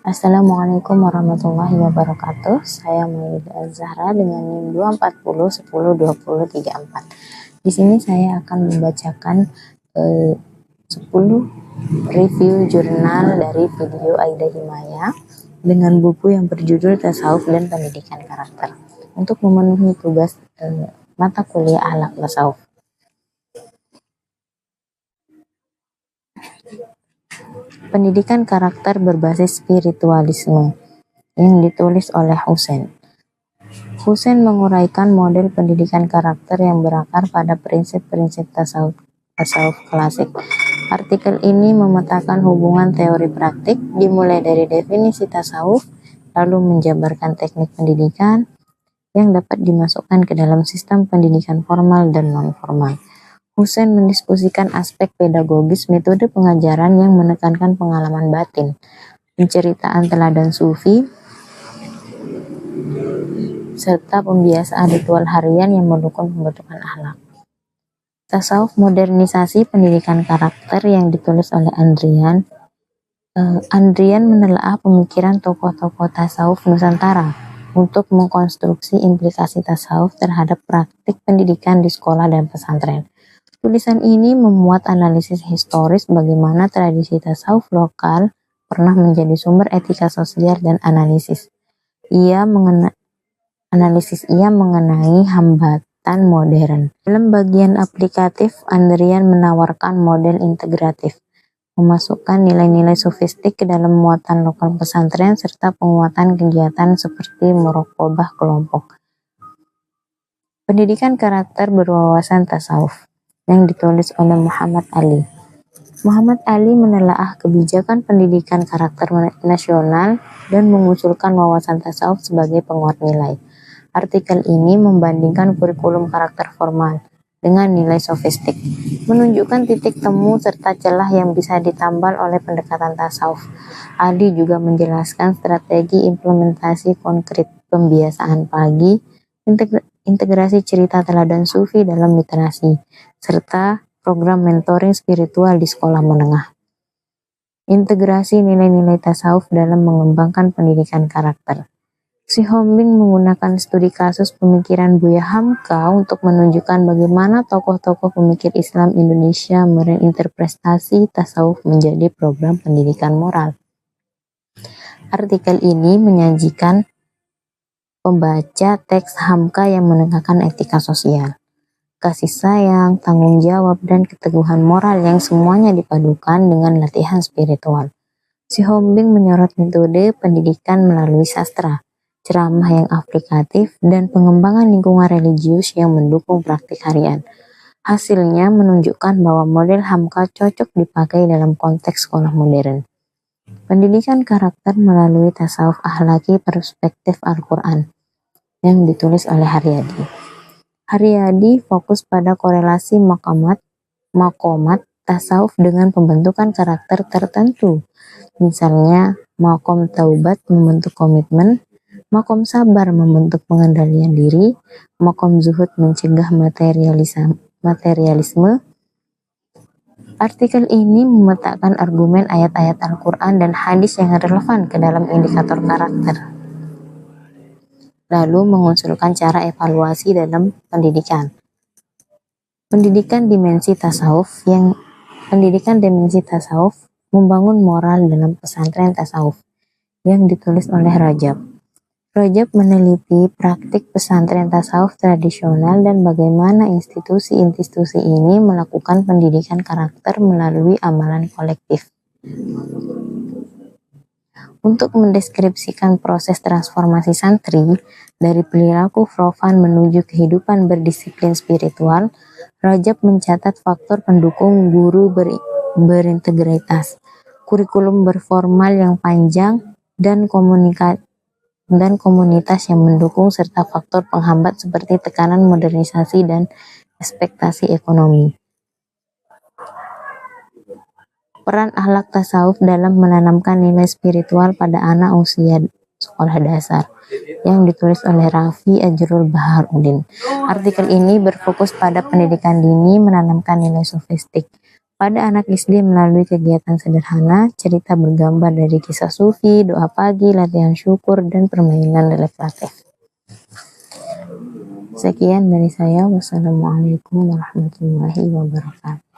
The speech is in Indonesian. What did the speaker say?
Assalamualaikum warahmatullahi wabarakatuh. Saya Maida Zahra dengan NIM 240102034. Di sini saya akan membacakan 10 review jurnal dari video Aida Himaya dengan buku yang berjudul Tasawuf dan Pendidikan Karakter untuk memenuhi tugas mata kuliah Akhlak Tasawuf. Pendidikan karakter berbasis spiritualisme yang ditulis oleh Hussein. Hussein menguraikan model pendidikan karakter yang berakar pada prinsip-prinsip tasawuf klasik. Artikel ini memetakan hubungan teori praktik dimulai dari definisi tasawuf, lalu menjabarkan teknik pendidikan yang dapat dimasukkan ke dalam sistem pendidikan formal dan non-formal. Hussein mendiskusikan aspek pedagogis metode pengajaran yang menekankan pengalaman batin, penceritaan teladan sufi, serta pembiasaan ritual harian yang mendukung pembentukan akhlak. Tasawuf modernisasi pendidikan karakter yang ditulis oleh Andrian. Andrian menelaah pemikiran tokoh-tokoh tasawuf Nusantara untuk mengkonstruksi implikasi tasawuf terhadap praktik pendidikan di sekolah dan pesantren. Tulisan ini memuat analisis historis bagaimana tradisi tasawuf lokal pernah menjadi sumber etika sosial dan analisis. Ia mengenai hambatan modern. Dalam bagian aplikatif, Andrian menawarkan model integratif, memasukkan nilai-nilai sofistik ke dalam muatan lokal pesantren serta penguatan kegiatan seperti muraqabah kelompok. Pendidikan karakter berwawasan tasawuf yang ditulis oleh Muhammad Ali. Muhammad Ali menelaah kebijakan pendidikan karakter nasional dan mengusulkan wawasan tasawuf sebagai penguat nilai. Artikel ini membandingkan kurikulum karakter formal dengan nilai sofistik, menunjukkan titik temu serta celah yang bisa ditambal oleh pendekatan tasawuf. Ali juga menjelaskan strategi implementasi konkret pembiasaan pagi, integrasi cerita teladan sufi dalam literasi, serta program mentoring spiritual di sekolah menengah. Integrasi nilai-nilai tasawuf dalam mengembangkan pendidikan karakter. Sihombing menggunakan studi kasus pemikiran Buya Hamka untuk menunjukkan bagaimana tokoh-tokoh pemikir Islam Indonesia menginterpretasi tasawuf menjadi program pendidikan moral. Artikel ini menyajikan pembaca teks Hamka yang menekankan etika sosial, kasih sayang, tanggung jawab, dan keteguhan moral yang semuanya dipadukan dengan latihan spiritual. Sihombing menyorot metode pendidikan melalui sastra, ceramah yang aplikatif, dan pengembangan lingkungan religius yang mendukung praktik harian. Hasilnya menunjukkan bahwa model Hamka cocok dipakai dalam konteks sekolah modern. Pendidikan karakter melalui tasawuf akhlaki perspektif Al-Quran yang ditulis oleh Haryadi. Haryadi fokus pada korelasi makomat tasawuf dengan pembentukan karakter tertentu. Misalnya, makom taubat membentuk komitmen, makom sabar membentuk pengendalian diri, makom zuhud mencegah materialisme. Artikel ini memetakan argumen ayat-ayat Al-Quran dan hadis yang relevan ke dalam indikator karakter, lalu mengusulkan cara evaluasi dalam pendidikan. Pendidikan dimensi tasawuf membangun moral dalam pesantren tasawuf yang ditulis oleh Rajab. Rajab meneliti praktik pesantren tasawuf tradisional dan bagaimana institusi-institusi ini melakukan pendidikan karakter melalui amalan kolektif. Untuk mendeskripsikan proses transformasi santri dari perilaku profan menuju kehidupan berdisiplin spiritual, Rajab mencatat faktor pendukung guru berintegritas, kurikulum berformal yang panjang, dan komunitas yang mendukung serta faktor penghambat seperti tekanan modernisasi dan ekspektasi ekonomi. Peran akhlak tasawuf dalam menanamkan nilai spiritual pada anak usia sekolah dasar yang ditulis oleh Raffi Ajrul Baharudin. Artikel ini berfokus pada pendidikan dini menanamkan nilai sofistik, pada anak SD melalui kegiatan sederhana, cerita bergambar dari kisah sufi, doa pagi, latihan syukur, dan permainan reflektif. Sekian dari saya. Wassalamualaikum warahmatullahi wabarakatuh.